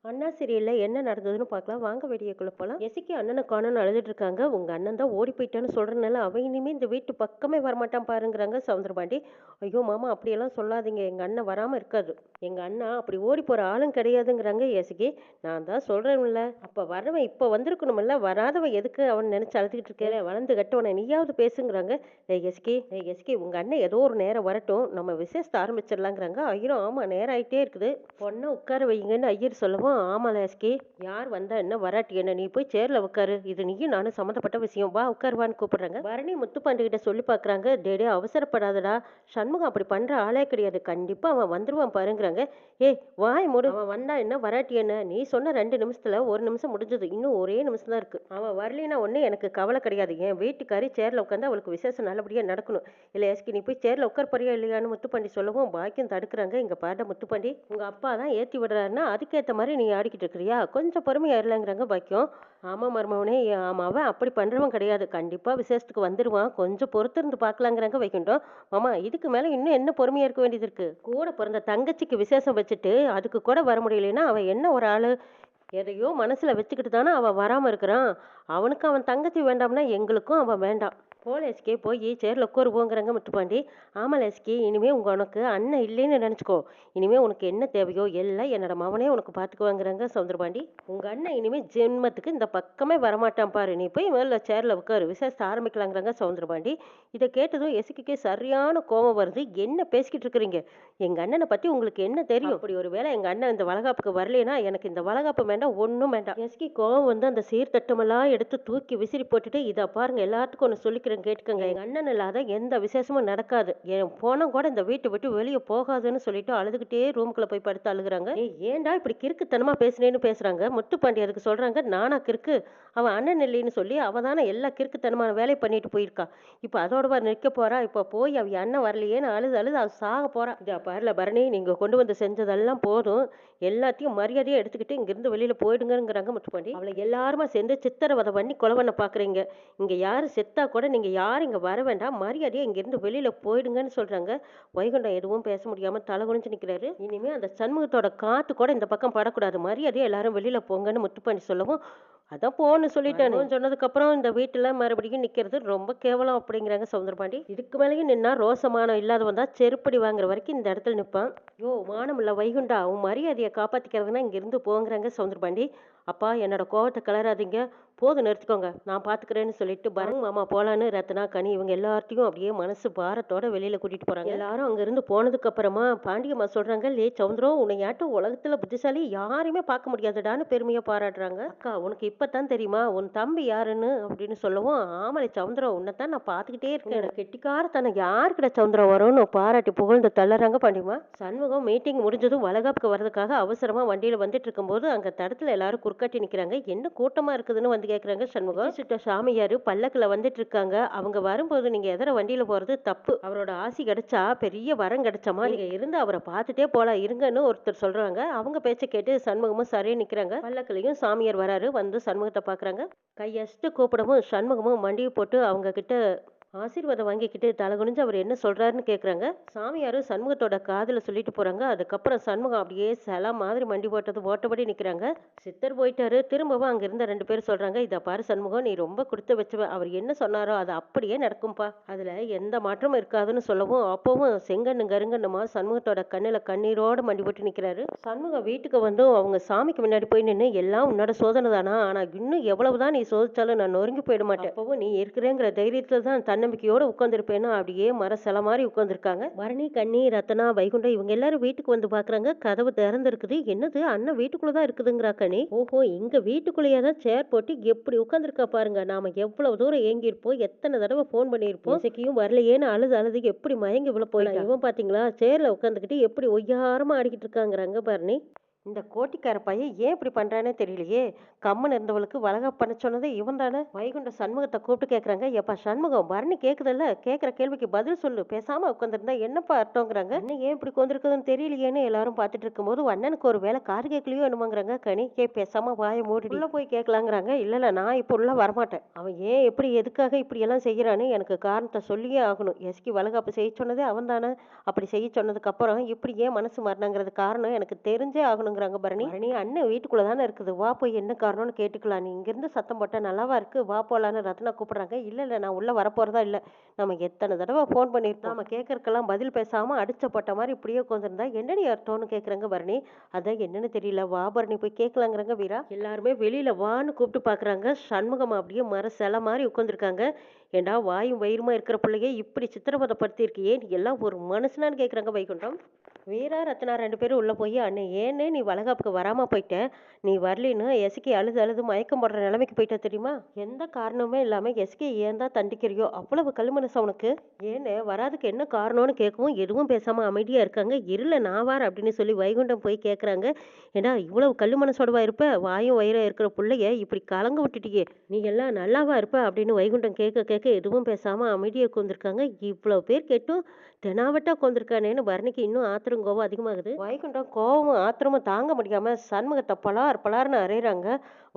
அண்ணா சீரியல்ல என்ன நடந்ததுன்னு பார்க்கலாம். வாங்க வீடியோக்குள்ள போலாம். எசிக்கி அண்ணனை காணோம்னு அழுதுட்டு இருக்காங்க. உங்க அண்ணன் தான் ஓடி போயிட்டான்னு சொல்றதுனால அவன் இனிமே இந்த வீட்டு பக்கமே வரமாட்டான் பாருங்கிறாங்க சவுந்தரபாண்டி. ஐயோ மாமா அப்படியெல்லாம் சொல்லாதீங்க. எங்க அண்ணன் வராம இருக்காது. எங்க அண்ணா அப்படி ஓடி போற ஆளும் கிடையாதுங்கிறாங்க எசிக்கி. நான் தான் சொல்றேன்ல. அப்ப வரவன் இப்ப வந்திருக்கணும்ல. வராதவன் எதுக்கு அவன் நினைச்சு அழுதுகிட்டு இருக்கேன். வளர்ந்து கட்டவனை நீயாவது பேசுங்கிறாங்க. ஏய் எஸ்கே உங்க அண்ணன் ஏதோ ஒரு நேரம் வரட்டும். நம்ம விசேஷத்தை ஆரம்பிச்சிடலாங்கிறாங்க. ஐயரும் ஆமா நேரம் ஆயிட்டே இருக்குது. பொண்ணை உட்கார வைங்கன்னு ஐயர் சொல்லவும் ஆமால எஸ்கே யார் வந்தா என்ன வராட்டி என்ன நீ போய் சேர்ல உட்காரு இது நீயும் நானும் சம்மந்தப்பட்ட விஷயம் வா உட்காருவான்னு கூப்பிடுறாங்க. பரணி முத்துப்பாண்டி கிட்ட சொல்லி பாக்குறாங்க. டேடே அவசரப்படாதடா சண்முகம் அப்படி பண்ற ஆளே கிடையாது கண்டிப்பா அவன் வந்துருவான் பாருங்கிறாங்க. ஏய் வாய் மூடு அவன் வந்தா என்ன வராட்டி என்ன நீ சொன்ன 2 நிமிஷத்துல 1 நிமிஷம் முடிஞ்சது இன்னும் ஒரே நிமிஷம் தான் இருக்கு. அவன் வரலினா ஒண்ணு எனக்கு கவலை கிடையாது. என் வீட்டுக்காரி சேர்ல உட்காந்து அவளுக்கு விசேஷம் நல்லபடியா நடக்கணும். இல்ல எஸ்கி நீ போய் சேர்ல உட்கார் போறியா இல்லையான்னு முத்துப்பாண்டி சொல்லவும் பாக்கியம் தடுக்கிறாங்க. இங்க பாட்ட முத்துப்பாண்டி உங்க அப்பா தான் ஏத்தி விடுறாருன்னா அதுக்கேத்த மாதிரி நீ ஆடிக்கிட்டு இருக்கிறியா கொஞ்சம் பொறுமையா இருலங்கிறாங்க பாக்கியம். ஆமா மருமவனே ஆமா அவன் அப்படி பண்றவன் கிடையாது கண்டிப்பா விசேஷத்துக்கு வந்துருவான் கொஞ்சம் பொறுத்திருந்து பார்க்கலாங்கிறாங்க வைகுண்டம். மாமா இதுக்கு மேல இன்னும் என்ன பொறுமையா இருக்க வேண்டியது இருக்கு. கூட பிறந்த தங்கச்சிக்கு விசேஷம் வச்சுட்டு அதுக்கு கூட வர முடியலைன்னா அவன் என்ன ஒரு ஆளு. எதையோ மனசுல வச்சுக்கிட்டு தானே அவன் வராம இருக்கிறான். அவனுக்கு அவன் தங்கச்சி வேண்டாம்னா எங்களுக்கும் அவன் வேண்டாம். போல எஸ்கே போய் சேர்ல உட்காருவோங்கிறாங்க முத்துப்பாண்டி. ஆமாம் எஸ்கே இனிமே உனக்கு அண்ணன் இல்லைன்னு நினச்சிக்கோ. இனிமே உனக்கு என்ன தேவையோ எல்லாம் என்னோட மவனே உனக்கு பார்த்துக்குவாங்கிறாங்க சவுந்தரபாண்டி. உங்க அண்ணன் இனிமே ஜென்மத்துக்கு இந்த பக்கமே வரமாட்டான் பாரு. நீ போய் மேல சேர்ல உட்காரு விசேஷத்தை ஆரம்பிக்கலாங்கிறாங்க சவுந்தரபாண்டி. இதை கேட்டதும் எசுக்கிக்கே சரியான கோபம் வருது. என்ன பேசிக்கிட்டு இருக்கிறீங்க. எங்க அண்ணனை பத்தி உங்களுக்கு என்ன தெரியும். அப்படி ஒரு வேளை எங்க அண்ணன் இந்த வளகாப்புக்கு வரலைன்னா எனக்கு இந்த வளகாப்பு வேண்டாம் ஒன்றும் வேண்டாம். எஸ்கி கோபம் வந்து அந்த சீர்தட்டமெல்லாம் எடுத்து தூக்கி விசிறி போட்டுட்டு இதை பாருங்க எல்லாத்துக்கும் ஒன்று சொல்லிக்கிறேன் கேட்டுக்கங்க. எங்க அண்ணன் இல்லாத எந்த விசேஷமும் நடக்காது. என் போனம் கூட இந்த வீட்டை விட்டு வெளியே போகாதுன்னு சொல்லிட்டு அழுதுகிட்டே ரூமுக்குள்ள போய் படுத்து அழுகுறாங்க. ஏன்டா இப்படி கிறுக்குத்தனமா பேசுனேன்னு பேசுறாங்க. முத்துப்பாண்டி அதுக்கு சொல்றாங்க நானா கிறுக்கு. அவன் அண்ணன் இல்லைன்னு சொல்லி அவ தானே எல்லா கிறுக்குத்தனமான வேலையை பண்ணிட்டு போயிருக்கா. இப்ப அதோட நிற்க போறா. இப்ப போய் அவ அண்ணன் வரலையேன்னு அழுது அழுது அவ சாக போறா. இதா பாருல பரணி நீங்க கொண்டு வந்து செஞ்சதெல்லாம் போதும். எல்லாத்தையும் மரியாதையா எடுத்துக்கிட்டு இங்கிருந்து வெளியில போயிடுங்கிறாங்க முத்துப்பாண்டி. அவளை எல்லாருமா சேர்ந்து சித்திரவதை பண்ணி கொலை பண்ண பாக்குறீங்க. இங்க யாரு செத்தா கூட நீங்க யாரும் இங்க வர வேண்டாம். மரியாதையா இங்கிருந்து வெளியில போயிடுங்கன்னு சொல்றாங்க. வைகுண்டம் எதுவும் பேச முடியாம தலை குனிஞ்சு நிக்கிறாரு. இனிமே அந்த சண்முகத்தோட காத்து கூட இந்த பக்கம் படக்கூடாது. மரியாதையா எல்லாரும் வெளியில போங்கன்னு முத்துப்பாண்டி சொல்லவும் அதான் போன்னு சொல்லிட்டேன் சொன்னதுக்கு அப்புறம் இந்த வீட்டுல மறுபடியும் நிக்கிறது ரொம்ப கேவலம் அப்படிங்கிறாங்க சவுந்தரபாண்டி. இதுக்கு மேலேயும் நின்னா ரோசமானம் இல்லாதவன் தான் செருப்படி வாங்குற வரைக்கும் இந்த இடத்துல நிப்பான். யோ மானமில்ல வைகுண்டா உன் மரியாதையை காப்பாத்திக்கிறதுனா இங்க இருந்து போங்கிறாங்க சவுந்தரபாண்டி. அப்பா என்னோட கோவத்தை கிளறாதீங்க. போதும் நிறுத்திக்கோங்க நான் பாத்துக்கிறேன்னு சொல்லிட்டு பரங் மாமா போலான்னு ரத்னா கனி இவங்க எல்லாத்தையும் அப்படியே மனசு பாரத்தோட வெளியில கூட்டிட்டு போறாங்க. எல்லாரும் அங்க இருந்து போனதுக்கு அப்புறமா பாண்டியம்மா சொல்றாங்க லே சவுந்தரம் உன்னையாட்டும் உலகத்துல புத்திசாலி யாரையுமே பார்க்க முடியாதுடான்னு பெருமையா பாராட்டுறாங்க. அக்கா உனக்கு இப்பதான் தெரியுமா உன் தம்பி யாருன்னு அப்படின்னு சொல்லவும் ஆமலை சவுந்தரம் உன்னைத்தான் நான் பாத்துக்கிட்டே இருக்கேன். கெட்டிக்காரத்தனை யாருக்கிட்ட சவுந்தரம் வரும்னு பாராட்டி புகழ்ந்து தள்ளுறாங்க பாண்டியம்மா. சண்முகம் மீட்டிங் முடிஞ்சதும் வளகாப்புக்கு வர்றதுக்காக அவசரமா வண்டியில வந்துட்டு இருக்கும்போது அங்க தடத்துல எல்லாரும் குறுக்காட்டி நிக்கிறாங்க. என்ன கூட்டமா இருக்குதுன்னு வந்து கேக்குறாங்க சண்முகம். சுட்ட சாமியாரு பல்லக்குல வந்துட்டு இருக்காங்க. அவங்க வரும்போது நீங்க எதிர வண்டியில போறது தப்பு. அவரோட ஆசி கிடைச்சா பெரிய வரம் கிடைச்சமா நீங்க இருந்து அவரை பார்த்துட்டே போலாம் இருங்கன்னு ஒருத்தர் சொல்றாங்க. அவங்க பேச்ச கேட்டு சண்முகமும் சரியா நிக்கிறாங்க. பல்லக்குலயும் சாமியார் வராரு. வந்து சண்முகத்தை பாக்குறாங்க. கையசிட்டு கூப்பிடவும் சண்முகமும் மண்டியை போட்டு அவங்க கிட்ட ஆசீர்வாதம் வாங்கிக்கிட்டு தலை குனிஞ்சு அவர் என்ன சொல்றாருன்னு கேக்குறாங்க. சாமியாரும் சண்முகத்தோட காதுல சொல்லிட்டு போறாங்க. அதுக்கப்புறம் சண்முகம் அப்படியே சில மாதிரி மண்டி போட்டது ஓட்டபடி நிக்கிறாங்க. சித்தர் போயிட்டாரு. திரும்பவும் அங்க இருந்த 2 பேர் சொல்றாங்க இத பாரு சண்முகம் நீ ரொம்ப கொடுத்து வச்சவ. அவர் என்ன சொன்னாரோ அது அப்படியே நடக்கும்பா. அதுல எந்த மாற்றமும் இருக்காதுன்னு சொல்லவும் அப்பவும் செங்கண்ணு கருங்கண்ணுமா சண்முகத்தோட கண்ணுல கண்ணீரோட மண்டி போட்டு நிக்கிறாரு. சண்முகம் வீட்டுக்கு வந்தும் அவங்க சாமிக்கு முன்னாடி போய் நின்று எல்லாம் உன்னோட சோதனை தானா. ஆனா இன்னும் எவ்வளவுதான் நீ சோதிச்சாலும் நான் நொறுங்கி போயிட மாட்டேன். அப்பவும் நீ இருக்கிறேங்கிற தைரியத்துல தான் தன்னம்பிக்கையோட உட்காந்துருப்பேன்னா அப்படியே மர சில மாதிரி உட்காந்துருக்காங்க. பரணி கண்ணி ரத்தனா வைகுண்டம் இவங்க எல்லாரும் வீட்டுக்கு வந்து பாக்குறாங்க. கதவு திறந்துருக்குது. என்னது அண்ணன் வீட்டுக்குள்ளதான் இருக்குதுங்கிறா கனி. ஓஹோ இங்க வீட்டுக்குள்ளேயே தான் சேர் போட்டு எப்படி உட்காந்துருக்கா பாருங்க. நாம எவ்வளவு தூரம் ஏங்கியிருப்போம் எத்தனை தடவை போன் பண்ணியிருப்போம். இசைக்கும் வரலையேன்னு அழுது அழுது எப்படி மயங்கி விழ போயிட்டா. இவன் பாத்தீங்களா சேர்ல உட்காந்துக்கிட்டு எப்படி ஒய்யாரமா ஆடிக்கிட்டு இருக்காங்கிறாங்க பரணி. இந்த கோட்டிக்கார பையன் ஏன் இப்படி பண்றானே தெரியலையே. கம்மன் இருந்தவளுக்கு வளகாப்பு பண்ண சொன்னது இவன் தானே. வைகுண்ட சண்முகத்தை கூப்பிட்டு கேக்குறாங்க. எப்பா சண்முகம் பரணி கேக்குதல்ல கேக்குற கேள்விக்கு பதில் சொல்லு. பேசாம உட்காந்துருந்தா என்னப்பா அர்த்தங்கிறாங்க. அண்ணன் ஏன் இப்படி உட்காந்துருக்குதுன்னு தெரியலையேன்னு எல்லாரும் பார்த்துட்டு இருக்கும்போது அண்ணனுக்கு ஒரு வேலை காது கேட்கலையோ என்னமாங்கிறாங்க. கனி பேசாம வாயை மூடி உள்ள போய் கேட்கலாங்கிறாங்க. இல்ல நான் இப்போ உள்ள வரமாட்டேன். அவன் ஏன் எப்படி எதுக்காக இப்படி எல்லாம் செய்யறான்னு எனக்கு காரணத்தை சொல்லியே ஆகணும். எஸ்கி வளகாப்பு செய்ய சொன்னதே அவன் தானே. அப்படி செய்ய சொன்னதுக்கு அப்புறம் இப்படி ஏன் மனசு மாறினாங்கிறது காரணம் எனக்கு தெரிஞ்சே ஆகணும். போகணுங்கிறாங்க பரணி. பரணி அண்ணன் வீட்டுக்குள்ள தானே இருக்குது, வா போய் என்ன காரணம்னு கேட்டுக்கலாம். நீ இங்கிருந்து சத்தம் போட்டா நல்லாவா இருக்கு, வா போலான்னு ரத்னா கூப்பிடுறாங்க. இல்ல இல்ல நான் உள்ள வரப்போறதா இல்ல. நம்ம எத்தனை தடவை ஃபோன் பண்ணியிருக்கோம், நம்ம கேட்கறக்கெல்லாம் பதில் பேசாம அடிச்ச போட்ட மாதிரி இப்படியே உட்காந்துருந்தா என்னடி அர்த்தம்னு கேட்குறாங்க பரணி. அதான் என்னன்னு தெரியல, வா பரணி போய் கேட்கலாங்கிறாங்க வீரா. எல்லாருமே வெளியில வான்னு கூப்பிட்டு பாக்குறாங்க. சண்முகம் அப்படியே மர சிலை மாதிரி உட்காந்துருக்காங்க. ஏண்டா வாயும் வயிறுமா இருக்கிற பிள்ளையே இப்படி சித்திரவதைப்படுத்தி இருக்கியே, நீ எல்லாம் ஒரு மனுஷனான்னு கேட்குறாங்க வைகுண்டம். வீரா ரத்னா 2 பேரும் உள்ள போய், அண்ணே ஏன்னு நீ வளகாப்புக்கு வராம போயிட்ட, நீ வரலின்னு எஸ்கே அழுது அழுது மயக்கம் போடுற நிலைமைக்கு போயிட்ட தெரியுமா? எந்த காரணமே இல்லாம எஸ்கே ஏன் தான் தண்டிக்கிறியோ, அவ்வளவு கல் மனசு அவனுக்கு. ஏன்னு வராதுக்கு என்ன காரணம்னு கேட்கவும் எதுவும் பேசாம அமைதியா இருக்காங்க. இருல நான் வார அப்படின்னு சொல்லி வைகுண்டம் போய் கேட்குறாங்க. ஏண்டா இவ்வளவு கல் மனசோடவா இருப்ப, வாயும் வயிறும் இருக்கிற பிள்ளைய இப்படி கலங்க விட்டுட்டியே, நீ எல்லாம் நல்லாவா இருப்ப அப்படின்னு வைகுண்டம் கேட்க கேட்க எதுவும் பேசாம அமைதியா உட்காந்துருக்காங்க. இவ்வளவு பேர் கேட்டும் தெனாவட்டா உட்காந்துருக்கானேன்னு பரணிக்கு இன்னும் ஆத்திரம் கோவம் அதிகமாகுது. வைகுண்டம் கோவமும் ஆத்திரமும் தாங்க முடியாம சண்முகத்தை பலார் பலார்னு அறையிறாங்க.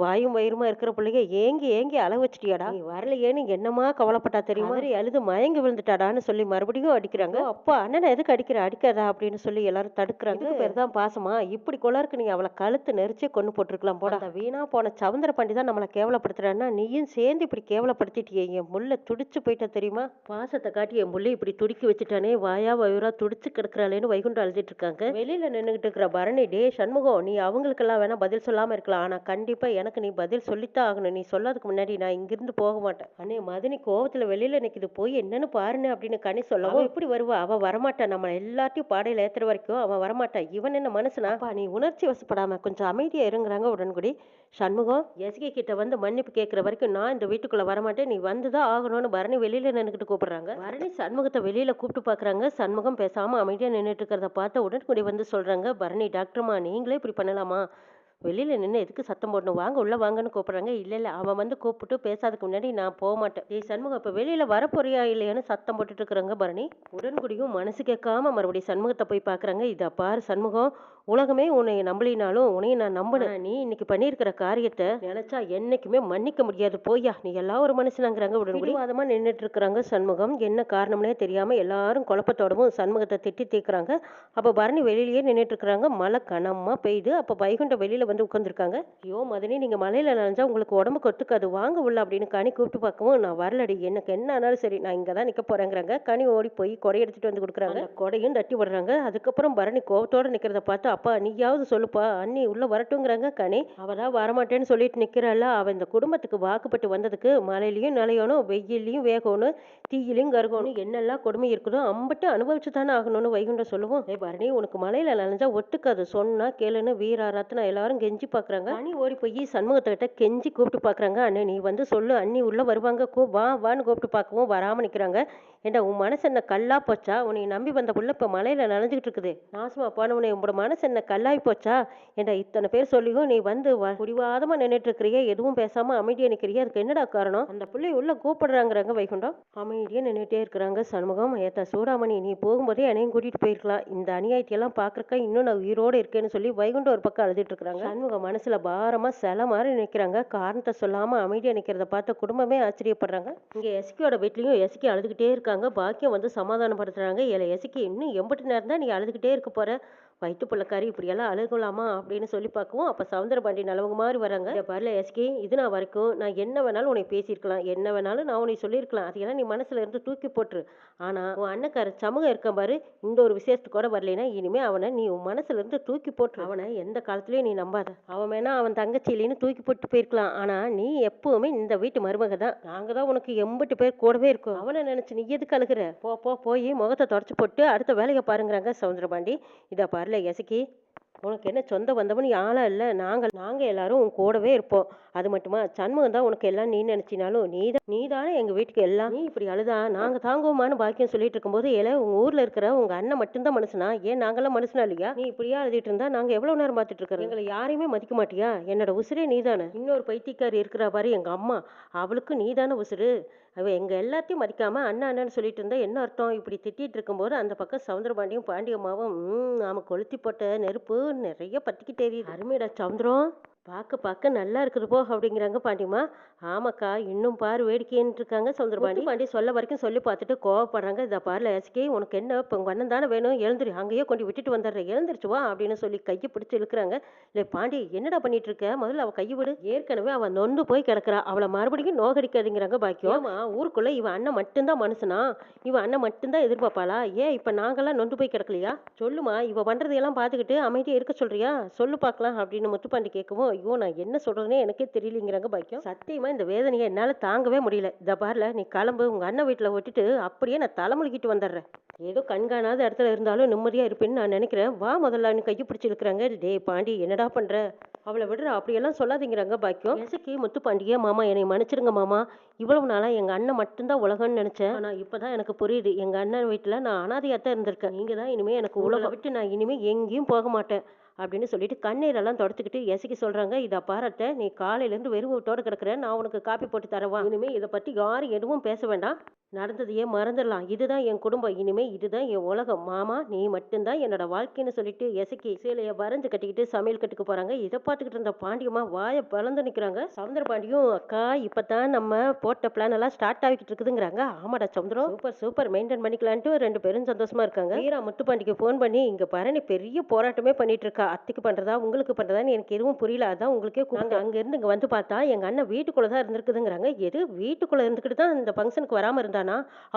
வாயும் வயிறுமா இருக்கிற பிள்ளைங்க ஏங்கி ஏங்கி அழ வச்சிட்டியாடா, நீ வரலையேன்னு என்னமா கவலைப்பட்டா தெரியுமா, மாதிரி அழுது மயங்கி விழுந்துட்டாடான்னு சொல்லி மறுபடியும் அடிக்கிறாங்க. அப்பா அண்ணனை எதுக்கு அடிக்கிற, அடிக்காதா அப்படின்னு சொல்லி எல்லாரும் தடுக்கிறாங்க. பேர் தான் பாசமா, இப்படி கொள்ளருக்கு நீ அவளை கழுத்து நெரிச்சே கொண்டு போட்டிருக்கலாம் போட. அந்த வீணா போன சவுந்தர பாண்டி தான் நம்மளை கேவலப்படுத்துறான்னா நீயும் சேர்ந்து இப்படி கேவலப்படுத்திட்டியே, என் முள்ள துடிச்சு போயிட்ட தெரியுமா, பாசத்தை காட்டி என் முள்ள இப்படி துடிக்கி வச்சுட்டானே, வாயா வயிறா துடிச்சு கிடக்குறாளேன்னு வைகுண்டம் அழுதுட்டு இருக்காங்க. வெளியில நின்றுகிட்டு இருக்கிற பரணி, டே சண்முகம் நீ அவங்களுக்கெல்லாம் வேணா பதில் சொல்லாம இருக்கலாம், ஆனா கண்டிப்பா எனக்கு நீ பதில் சொல்லித்தான் ஆகணும். நீ சொல்லாததுக்கு முன்னாடி நான் இங்கிருந்து போக மாட்டேன். அண்ணே மதினி கோவத்துல வெளியில நிக்குது, போய் என்னன்னு பாருன்னு அப்படின்னு கனி சொல்லவும், எப்படி வருவா, அவ வரமாட்டா, நம்ம எல்லாத்தையும் பாடையில ஏத்துற வரைக்கும் அவன் வரமாட்டா. இவன் என்ன மனுஷனா, நீ உணர்ச்சி வசப்படாம கொஞ்சம் அமைதியா இருங்கிறாங்க உடன்குடி. சண்முகம் எஸ்கே கிட்ட வந்து மன்னிப்பு கேட்கிற வரைக்கும் நான் இந்த வீட்டுக்குள்ள வரமாட்டேன், நீ வந்துதான் ஆகணும்னு பரணி வெளியில நின்னுக்கிட்டு கூப்பிடுறாங்க. பரணி சண்முகத்தை வெளியில கூப்பிட்டு பாக்குறாங்க. சண்முகம் பேசாம அமைதியா நின்றுட்டு இருக்கிறத பார்த்த உடன்குடி வந்து சொல்றாங்க, பரணி டாக்டர்மா நீங்களே இப்படி பண்ணலாமா, வெளியில நின்று எதுக்கு சத்தம் போடணும், வாங்க உள்ள வாங்கன்னு கூப்பிடுறாங்க. இல்ல இல்ல அவன் வந்து கூப்பிட்டு பேசாததுக்கு முன்னாடி நான் போக மாட்டேன். ஏய் சண்முகம் இப்ப வெளியில வரப்போறியா இல்லையான்னு சத்தம் போட்டுட்டு இருக்கிறாங்க பரணி. உடன்குடியும் மனசு கேட்காம மறுபடியும் சண்முகத்தை போய் பாக்குறாங்க. இத பாரு சண்முகம், உலகமே உன்னை நம்பலினாலும் உன்னைய நான் நம்பினேன். நீ இன்னைக்கு பண்ணியிருக்கிற காரியத்தை நினைச்சா என்னைக்குமே மன்னிக்க முடியாது, போய்யா நீ எல்லாம் ஒரு மனுஷனாங்கிறாங்க. உடன்குடி வாதமா நின்றுட்டு இருக்கிறாங்க. சண்முகம் என்ன காரணம்னே தெரியாம எல்லாரும் குழப்பத்தோடவும் சண்முகத்தை திட்டி தீக்குறாங்க. அப்ப பரணி வெளியிலேயே நின்றுட்டு இருக்கிறாங்க. மழை கனமா பெய்யுது. அப்ப வைகுண்ட வெளியில வந்து உட்காந்துருக்காங்க. ஐயோ மதனி நீங்க மலையில நனைஞ்சா உங்களுக்கு உடம்புக்கு ஒத்துக்காது, வாங்க உள்ள அப்படின்னு கனி கூப்பிட்டு பார்க்கவும், நான் வரலடி, எனக்கு என்ன ஆனாலும் சரி நான் இங்கதான் நிக்க போறேங்கிறாங்க. கனி ஓடி போய் கொடை எடுத்துட்டு வந்து கொடுக்குறாங்க. கொடையும் தட்டி விடுறாங்க. அதுக்கப்புறம் பரணி கோவத்தோட நிக்கிறத பார்த்து, அப்பா நீயாவது சொல்லுப்பா, அண்ணி உள்ள வரட்டுங்கிறாங்க. கனி அவதான் வரமாட்டேன்னு சொல்லிட்டு நிக்கிறாள். அவ இந்த குடும்பத்துக்கு வாக்குப்பட்டு வந்ததுக்கு மழையிலயும் நனையணும், வெயிலையும் வேகணும், தீயிலையும் கருகணும், என்னெல்லாம் கொடுமை இருக்குதோ அம்பட்டு அனுபவிச்சு தானே ஆகணும்னு வைகுண்டம் சொல்லுவோம். பரணி உனக்கு மலையில நனைஞ்சா ஒட்டுக்காது, சொன்னா கேளுன்னு வீரா ரத்னா எல்லாரும் கெஞ்சி பாக்குறாங்க. அண்ணி ஓடி போய் சண்முகத்திட்ட கெஞ்சி கூப்பிட்டு பாக்குறாங்க. அண்ணே நீ வந்து சொல்லு, அண்ணி உள்ள வருவாங்க, வா வான்னு கூப்பிட்டு பார்க்கவும் வராம நிக்கிறாங்க. ஏண்டா உன் மனசு என்ன கல்லா போச்சா, உன்னை நம்பி வந்த புள்ள இப்ப மலையில நனைஞ்சுக்கிட்டு இருக்குது, நாசமா போனவனே உங்களோட மனசு என்ன கல்லாய் போச்சா, ஏண்டா இத்தனை பேர் சொல்லியும் நீ வந்து குடிவாதமா நின்றுட்டு இருக்கிறிய, எதுவும் பேசாம அமைதியா நிக்கிறிய, அதுக்கு என்னடா காரணம், அந்த பிள்ளை உள்ள கூப்பிடுறாங்கிறாங்க. வைகுண்டம் அமைதியா நின்றுட்டே இருக்கிறாங்க. சண்முகம் ஏத்த சூடாமணி நீ போகும்போதே என்னையும் கூட்டிட்டு போயிருக்கலாம், இந்த அநியாயத்தையெல்லாம் பாக்குறக்கா இன்னும் நான் உயிரோடு இருக்கேன்னு சொல்லி வைகுண்டம் ஒரு பக்கம் அழுதுட்டு இருக்கிறாங்க. சண்முகம் மனசுல பாரமா சில மாதிரி நிக்கிறாங்க. காரணத்தை சொல்லாம அமைதியா நிக்கிறத பார்த்த குடும்பமே ஆச்சரியப்படுறாங்க. இங்க எஸ்கியோட வீட்லயும் எஸ்கி அழுதுகிட்டே இருக்காங்க. பாக்கியம் வந்து சமாதானப்படுத்துறாங்க. ஏல எஸ்கி இன்னும் எம்பிட்டு நேரம் தான் நீ அழுதுகிட்டே இருக்க போற, வயிற்று பிள்ளைக்காரி இப்படியெல்லாம் அழுகலாமா அப்படின்னு சொல்லி பார்க்கவும், அப்ப சவுந்தரபாண்டி நல்லவங்க மாதிரி வராங்க. பாருல எஸ்கி, இது நான் வரைக்கும் நான் என்ன வேணாலும் உன்னை பேசியிருக்கலாம், என்ன வேணாலும் நான் உன்னை சொல்லியிருக்கலாம், அதையெல்லாம் நீ மனசுல இருந்து தூக்கி போட்டுரு. ஆனா உன் அண்ணக்கார சமூகம் இருக்க பாரு, இந்த ஒரு விசேஷத்துக்கு கூட வரலைன்னா இனிமே அவனை நீ உன் மனசுல இருந்து தூக்கி போட்டுரு. அவனை எந்த காலத்திலயும் நீ நம்பாத. அவன் வேணா அவன் தங்கச்சியிலேன்னு தூக்கி போட்டு போயிருக்கலாம், ஆனா நீ எப்பவுமே இந்த வீட்டு மருமக தான், நாங்க தான் உனக்கு எம்பிட்டு பேர் கூடவே இருக்கும். அவனை நினைச்சு நீ எதுக்கு அழுகுற, போய் முகத்தை தொடச்சு போட்டு அடுத்த வேலையை பாருங்கிறாங்க சவுந்தரபாண்டி. இதை பாருல எசக்கி, உனக்கு என்ன சொந்த வந்தவன் ஆளா இல்லை, நாங்க எல்லாரும் உன் கூடவே இருப்போம். அது மட்டுமா சண்முகம் தான் உனக்கு எல்லாம் நீ நினைச்சினாலும் நீதானே எங்க வீட்டுக்கு எல்லாம், நீ இப்படி அழுதா நாங்க தாங்குவோமான்னு பாக்கியம் சொல்லிட்டு இருக்கும்போது, உங்க ஊர்ல இருக்கிற உங்க அண்ணன் மட்டும்தான் மனுஷனா, ஏன் நாங்கெல்லாம் மனுஷனா இல்லையா, நீ இப்படியா அழுதிட்டு இருந்தா நாங்க எவ்வளவு நேரம் பார்த்துட்டு இருக்கிறோம், எங்களை யாரையுமே மதிக்க மாட்டியா, என்னோட உசுரே நீதானே, இன்னொரு பைத்தியக்காரி இருக்கிற பாரு எங்க அம்மா, அவளுக்கு நீதானே உசுரு, அவ எங்க எல்லாத்தையும் மதிக்காம அண்ணா அண்ணன்னு சொல்லிட்டு இருந்தா என்ன அர்த்தம், இப்படி திட்டிட்டு இருக்கும்போது அந்த பக்கம் சவுந்தரபாண்டியும் பாண்டியம்மாவும் நாம கொளுத்தி போட்ட நெருப்பு நிறைய பத்திக்கிட்டு தெரியுது. அருமைடா சவுந்தரம், பாக்க பாக்க நல்லா இருக்குது போ அப்படிங்கிறாங்க பாண்டிமா. ஆமாக்கா, இன்னும் பாரு வேடிக்கைன்ட்டு இருக்காங்க சௌந்தரபாண்டி. பாண்டி சொல்ல வரைக்கும் சொல்லி பார்த்துட்டு கோவப்படுறாங்க. இத பாருல எஸ்கே, உனக்கு என்ன இப்போ உங்க அண்ணன் தானே வேணும், எழுந்துரு, அங்கேயே கொண்டு விட்டுட்டு வந்துடுறேன், எழுந்திருச்சு வா அப்படின்னு சொல்லி கையை பிடிச்சு இழுக்கிறாங்க. இல்லை பாண்டி, என்னடா பண்ணிட்டு இருக்க, முதல்ல அவ கையை விடு, ஏற்கனவே அவன் நொந்து போய் கிடக்குறா, அவளை மறுபடியும் நோகடிக்காதீங்கிறாங்க பாக்கியம். ஆமா, ஊருக்குள்ள இவன் அண்ணன் மட்டும்தான் மனுஷனா, இவன் அண்ணன் மட்டும்தான் எதிர்பார்ப்பாளா, ஏன் இப்ப நாங்கெல்லாம் நொந்து போய் கிடக்கலையா, சொல்லுமா, இவ பண்றதையெல்லாம் பார்த்துக்கிட்டு அமைதியா இருக்க சொல்றியா, சொல்லு பார்க்கலாம் அப்படின்னு முத்துப்பாண்டி கேட்கவும், ஐயோ நான் என்ன சொல்றதுனே எனக்கே தெரியலங்கிறாங்க பாக்கியம். சத்தியமா இந்த வேதனையை என்னால தாங்கவே முடியல. இத பாருல, நீ கிளம்பு, உங்க அண்ணன் வீட்டுல விட்டுட்டு அப்படியே நான் தலைமுழுகிட்டு வந்துடுறேன். ஏதோ கண்காணாத இடத்துல இருந்தாலும் நிம்மதியா இருப்பேன்னு நான் நினைக்கிறேன். வா முதல்ல கையை பிடிச்சி இருக்கிறாங்க. டே பாண்டி, என்னடா பண்ற, அவளை விடுற, அப்படியெல்லாம் சொல்லாதீங்கிறாங்க பாக்கியம். எசக்கி முத்துப்பாண்டியே, மாமா என்னை மன்னிச்சிருங்க மாமா, இவ்வளவு நாளா எங்க அண்ணன் மட்டும்தான் உலகம்னு நினைச்சேன். ஆனா இப்பதான் எனக்கு புரியுது, எங்க அண்ணன் வீட்டுல நான் அனாதையாத்தான் இருந்திருக்கேன். நீங்க தான் இனிமே எனக்கு உலகம் விட்டு நான் இனிமே எங்கேயும் போக மாட்டேன் அப்படின்னு சொல்லிட்டு கண்ணீரெல்லாம் தொடச்சிக்கிட்டு எசக்கி சொல்றாங்க. இதை பாராட்ட, நீ காலையில இருந்து வெறும் வீட்டோட கிடக்குற, நான் உனக்கு காப்பி போட்டு தரவா, இனிமே இதை பத்தி யாரும் எதுவும் பேச வேண்டாம், நடந்ததையே மறந்துடலாம், இதுதான் என் குடும்பம், இனிமே இதுதான் என் உலகம், மாமா நீ மட்டும்தான் என்னோட வாழ்க்கைன்னு சொல்லிட்டு எசக்கி சேலையை வரைஞ்சு கட்டிக்கிட்டு சமையல் கட்டுக்கு போறாங்க. இதை பார்த்துக்கிட்டு இருந்த பாண்டியம்மா வாயை பலந்து நிக்கிறாங்க. சவுந்தர பாண்டியும், அக்கா இப்பதான் நம்ம போட்ட பிளான் எல்லாம் ஸ்டார்ட் ஆகிக்கிட்டு இருக்குதுங்கிறாங்க. ஆமாடா சவுந்தரம், சூப்பர் சூப்பர், மெயின்டைன் பண்ணிக்கலான்ட்டு ரெண்டு பேரும் சந்தோஷமா இருக்காங்க. வீரா முத்துப்பாண்டிக்கு ஃபோன் பண்ணி, இங்க பரணி பெரிய போராட்டமே பண்ணிட்டு இருக்கா, அத்திக்கு பண்றதா உங்களுக்கு பண்றதான்னு எனக்கு எதுவும் புரியல, அதான் உங்களுக்கே கூப்பிட்டு அங்க இருந்து இங்க வந்து பார்த்தா எங்க அண்ணன் வீட்டுக்குள்ளதான் இருந்திருக்குதுங்கிறாங்க. எது வீட்டுக்குள்ள இருந்துக்கிட்டு தான் இந்த ஃபங்க்ஷனுக்கு வராம இருந்தா,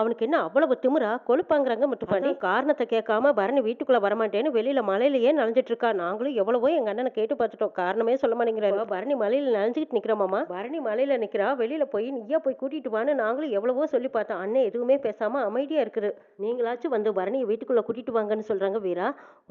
அவனுக்கு என்ன அவ்வளவு திமிரா கொழுப்பாங்கிறாங்க முத்துப்பாண்டி. காரணத்தை கேட்காம பரணி வீட்டுக்குள்ள வரமாட்டேன்னு வெளியில மலையிலேயே நனைஞ்சிட்டு இருக்கா. நாங்களும் எவ்வளவோ எங்க அண்ணனை கேட்டு பார்த்துட்டோம், காரணமே சொல்ல மாட்டேங்கிறாரு. பரணி மலையில நனைஞ்சுக்கிட்டு நிக்கிறோமாமா, பரணி மலையில நிக்கிறா, வெளியில போய் நீயா போய் கூட்டிட்டு வான்னு நாங்களும் எவ்வளவோ சொல்லி பார்த்தோம். அண்ணன் எதுவுமே பேசாம அமைதியா இருக்குது, நீங்களாச்சும் வந்து பரணியை வீட்டுக்குள்ள கூட்டிட்டு வாங்கன்னு சொல்றாங்க வீரா.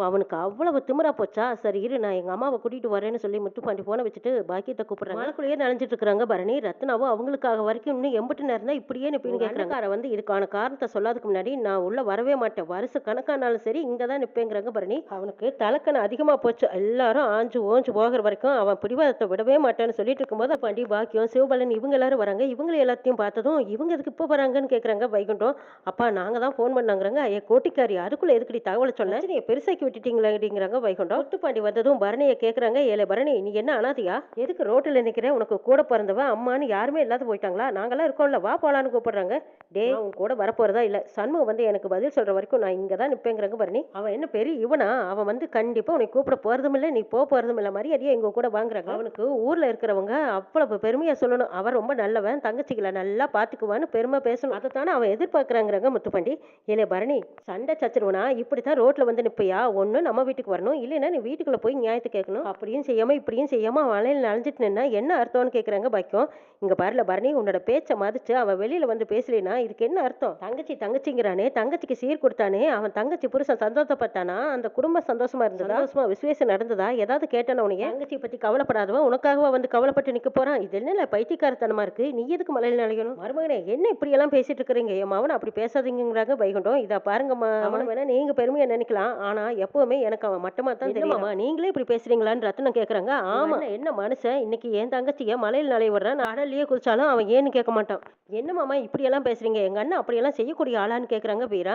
அவனுக்கு அவ்வளவு திமிரா போச்சா, சரி இரு நான் எங்க அம்மாவை கூட்டிட்டு வரேன்னு சொல்லி முத்துப்பாண்டி போன வச்சுட்டு பாக்கியத்தை கூப்பிடுறாங்க. மலைக்குள்ளேயே நனைஞ்சிட்டு இருக்கிறாங்க பரணி. ரத்னாவும் அவங்களுக்காக வரைக்கும் இன்னும் எம்பிட்டு நேரம் தான் இப்படியே நிப்பீன்னு கேட்கறாங்க. வந்து இதுக்கான காரணத்தை சொல்லாதுக்கு முன்னாடி நான் உள்ள வரவே மாட்டேன், வருஷ கணக்கானாலும் சரி இங்கதான் நிப்பேங்கிறாங்க பரணி. அவனுக்கு தலைக்கணம் அதிகமா போச்சு, எல்லாரும் ஆஞ்சு ஓஞ்சு போகிற வரைக்கும் அவன் பிடிவாதத்தை விடவே மாட்டேன்னு சொல்லிட்டு இருக்கும்போது பாண்டி, பாக்கியம், சிவபாலன் இவங்க எல்லாரும் வராங்க. இவங்க எல்லாத்தையும் பார்த்ததும், இவங்க எதுக்கு இப்போ வராங்கன்னு கேட்கறாங்க வைகுண்டம். அப்பா நாங்க தான் ஃபோன் பண்ணாங்கிறாங்க. ஐயா கோட்டிக்காரி, அதுக்குள்ள எதுக்கடி தகவலை சொன்ன, நீ பெருசாக்கி விட்டுட்டீங்களாங்கிறாங்க வைகுண்டம். முத்துப்பாண்டி வந்ததும் பரணியை கேட்கறாங்க. ஏழை பரணி, நீ என்ன அனாதையா, எதுக்கு ரோட்டில் நிக்கிறேன், உனக்கு கூட பிறந்தவ அம்மான்னு யாருமே இல்லாத போயிட்டாங்களா, நாங்கெல்லாம் இருக்கோம்ல, வா போலான்னு கூப்பிடுறாங்க. டே உன் கூட வரப்போறதா இல்ல, சண்முகம் வந்து எனக்கு பதில் சொல்ற வரைக்கும் நான் இங்க தான் நிப்பேங்கிறாங்க பரணி. அவன் என்ன பெரிய இவனா, அவன் வந்து கண்டிப்பா உன்னை கூப்பிட போறதும் இல்ல, நீ போறதும் இல்ல, மரியாதையா எங்க கூட வாங்குறாங்க. அவனுக்கு ஊர்ல இருக்கிறவங்க அவ்வளவு பெருமையா சொல்லணும், அவன் ரொம்ப நல்லவன், தங்கச்சிகளை நல்லா பாத்துக்குவான்னு பெருமை பேசணும், அதைத்தானே அவன் எதிர்பார்க்கறாங்கிறாங்க முத்துப்பாண்டி. இல்ல பரணி, சண்டை சச்சிருவனா இப்படித்தான் ரோட்ல வந்து நிப்பையா, ஒண்ணு நம்ம வீட்டுக்கு வரணும், இல்லைன்னா நீ வீட்டுக்குள்ள போய் நியாயத்தை கேட்கணும், அப்படியும் செய்யாம இப்படியும் செய்யாம அவன் வலையில நனைஞ்சிட்டு நின்னா என்ன அர்த்தம்னு கேட்கறாங்க பாக்கியம். இங்க பாருல பரணி, உன்னோட பேச்சை மதிச்சு அவன் வெளியில வந்து பேசலினா இதுக்கு என்ன அர்த்தம், தங்கச்சி தங்கச்சிங்கிறானே, தங்கச்சிக்கு சீர் கொடுத்தானே, அவன் தங்கச்சி புருஷன் சந்தோஷப்பட்டானா, அந்த குடும்பம் சந்தோஷமா இருந்ததா, சந்தோஷமா விசுவேசம் நடந்ததா, ஏதாவது கேட்டான உனைய, தங்கச்சி பத்தி கவலைப்படாதவன் உனக்காகவா வந்து கவலைப்பட்டு நிக்க போறான், இது என்ன பைத்தியக்காரத்தனமா இருக்கு, நீ எதுக்கு மலையில நினைக்கணும், மருமகனே என்ன இப்படி எல்லாம் பேசிட்டு இருக்கிறீங்க, என் மவன் அப்படி பேசாதீங்கிறாங்க வைகுண்டம். இதை பாருங்க அவனை வேணா நீங்க பெருமையா நினைக்கலாம், ஆனா எப்பவுமே எனக்கு அவன் மட்டமா தான் தெரியுமா, நீங்களே இப்படி பேசுறீங்களான்னு ரத்னம் கேக்குறாங்க. ஆமா, என்ன மனுஷன் இன்னைக்கு என் தங்கச்சிய மலையில் நலைய விடுறான், கடல்லையே குதிச்சாலும் அவன் ஏன்னு கேட்க மாட்டான், என்ன மாமா இப்படி எல்லாம் பேசுறீங்க, எங்க அண்ணன் அப்படியெல்லாம் செய்யக்கூடிய ஆளான்னு கேட்குறாங்க வீரா.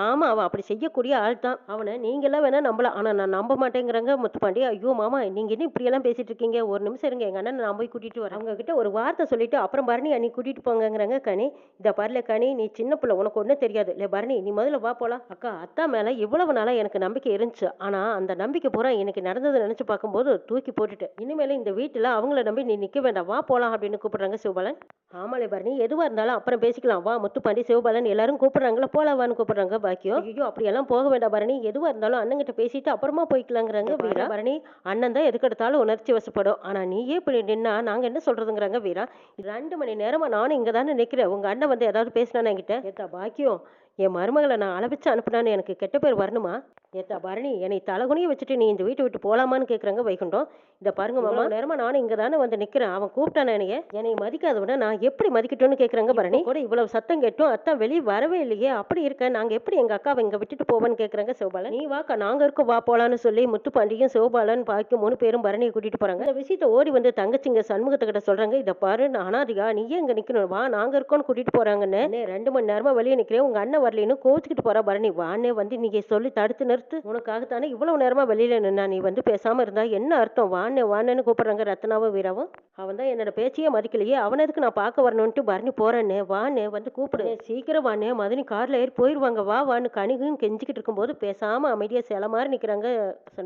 ஆமா, அவன் அப்படி செய்யக்கூடிய ஆள் தான், அவனை நீங்களாம் வேணா நம்பலாம், ஆனா நான் நம்ப மாட்டேங்கிறாங்க முத்துப்பாண்டி. ஐயோ மாமா, நீங்க என்ன இப்படியெல்லாம் பேசிட்டு இருக்கீங்க, ஒரு நிமிஷம் இருங்க, எங்க அண்ணன் நான் போய் கூட்டிட்டு வரேன், அவங்க கிட்ட ஒரு வார்த்தை சொல்லிட்டு அப்புறம் பரணி அன்னி கூட்டிட்டு போங்கிறாங்க. கனி, இதை பாருல கனி, நீ சின்ன பிள்ளை, உனக்கு ஒன்றும் தெரியாது, இல்லை பரணி நீ முதல்ல வா போலாம். அக்கா அத்தா மேல இவ்வளவு நாளா எனக்கு நம்பிக்கை இருந்துச்சு, ஆனா அந்த நம்பிக்கை பூரா எனக்கு நடந்ததை நினைச்சு பார்க்கும்போது தூக்கி போட்டுட்டு, இனிமேல இந்த வீட்டுல அவங்கள நம்பி நீ நிக்க வேண்டாம், வா போலாம் அப்படின்னு கூப்பிடுறாங்க சிவபாலன். ஆமாலே பரணி, எதுவா இருந்தாலும் அப்புறம் பேசிக்கலாம், வா முத்துப்பாண்டி சிவபாலன் எல்லாரும் கூப்பிடுறாங்களா, போலாவான்னு கூப்பிடுறாங்க பாக்கியம். ஐயோ அப்படியெல்லாம் போக வேண்டாம் பரணி, எதுவா இருந்தாலும் அண்ணங்கிட்ட பேசிட்டு அப்புறமா போய்க்கலாங்கிறாங்க வீரா. பரணி, அண்ணன் தான் எதுக்கு எடுத்தாலும் உணர்ச்சி வசப்படும், ஆனா நீயே இப்படி நின்னா நாங்க என்ன சொல்றதுங்கிறாங்க வீரா. 2 மணி நேரமா நானும் இங்க தானே நிக்கிறேன், உங்க அண்ணன் வந்து ஏதாவது பேசினானா என்கிட்ட, ஏத்தா பாக்கியம் என் மருமகளை நான் அளவிச்சு அனுப்புனான்னு எனக்கு கெட்ட பேர் வரணுமா, ஏத்தா பரணி என்னை தலகுனிய வச்சுட்டு நீ இந்த வீட்டை விட்டு போலாமான்னு கேட்குறாங்க வைகுண்டம். இதை பாருங்க மாமா, நேரமா நானும் இங்க தானே வந்து நிக்கிறேன், அவன் கூப்பிட்டானே என்னை மதிக்காத விட நான் எப்படி மதிக்கட்டும்னு கேட்குறாங்க பரணி. கூட இவ்வளவு சத்தம் கேட்டும் அத்தா வெளியே வரவே இல்லையே, அப்படி இருக்க நாங்க எப்படி எங்க அக்காவை இங்க விட்டுட்டு போவோன்னு கேட்குறாங்க சிவபாலன். நீ வாக்கா நாங்க இருக்கோம் வா போலான்னு சொல்லி முத்துப்பாண்டியும் சிவபாலன் பாக்கி 3 பேரும் பரணியை கூட்டிட்டு போறாங்க. இந்த விஷயத்தை ஓடி வந்து தங்கச்சிங்க சண்முகத்துக்கிட்ட சொல்றாங்க. இதை பாரு அனாதிகா, நீயே இங்க நிக்கணும், வா நாங்க இருக்கோம்னு கூட்டிட்டு போறாங்கன்னு. 2 மணி நேரமா வெளியே நிக்கிறேன், உங்க அண்ணன் வரலைன்னு கோச்சுக்கிட்டு போறா பரணி. வான்னே வந்து நீங்க சொல்லி தடுத்து நிறுத்து. உனக்காகத்தானே இவ்வளவு நேரமா வெளியில நின்னா. நீ வந்து பேசாம இருந்தா என்ன அர்த்தம்? வான்னே வான்னேன்னு கூப்பிடுறாங்க ரத்னாவும் வீராவும். அவன் தான் என்னோட பேச்சையே மதிக்கலையே. அவன் எதுக்கு நான் பார்க்க வரணும்ன்ட்டு பரணி போறேன்னு. வான்னு வந்து கூப்பிடு. சீக்கிரம் வான்னு. மதனி கார்ல ஏறி போயிருவாங்க. வா வான்னு கனிகும் கெஞ்சிக்கிட்டு இருக்கும்போது பேசாம அமைதியா சில மாதிரி நிக்கிறாங்க.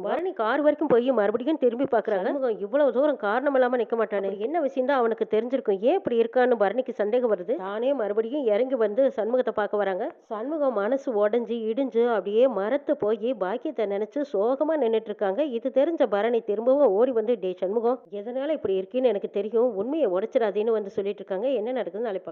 பரணி கார் வரைக்கும் போய் மறுபடியும் திரும்பி பாக்குறாங்க. சண்முகம் இவ்வளவு தூரம் காரணம் இல்லாம நிக்க மாட்டானே. என்ன விஷயம் தான் அவனுக்கு தெரிஞ்சிருக்கும். ஏன் இப்படி இருக்கான்னு பரணிக்கு சந்தேகம் வருது. தானே மறுபடியும் இறங்கி வந்து சண்முகத்தை பார்க்க வராங்க. சண்முகம் மனசு உடைஞ்சு இடிஞ்சு அப்படியே மரத்து போய் பாக்கியத்தை நினைச்சு சோகமா நின்னுட்டு இருக்காங்க. இது தெரிஞ்ச பரணி திரும்பவும் ஓடி வந்து டே சண்முகம் எதனால இப்படி இருக்கீன்னு எனக்கு தெரியும், உண்மையை உடைச்சிடாதேன்னு வந்து சொல்லிட்டு இருக்காங்க. என்ன நடக்குதுன்னு நாளை பார்க்கலாம்.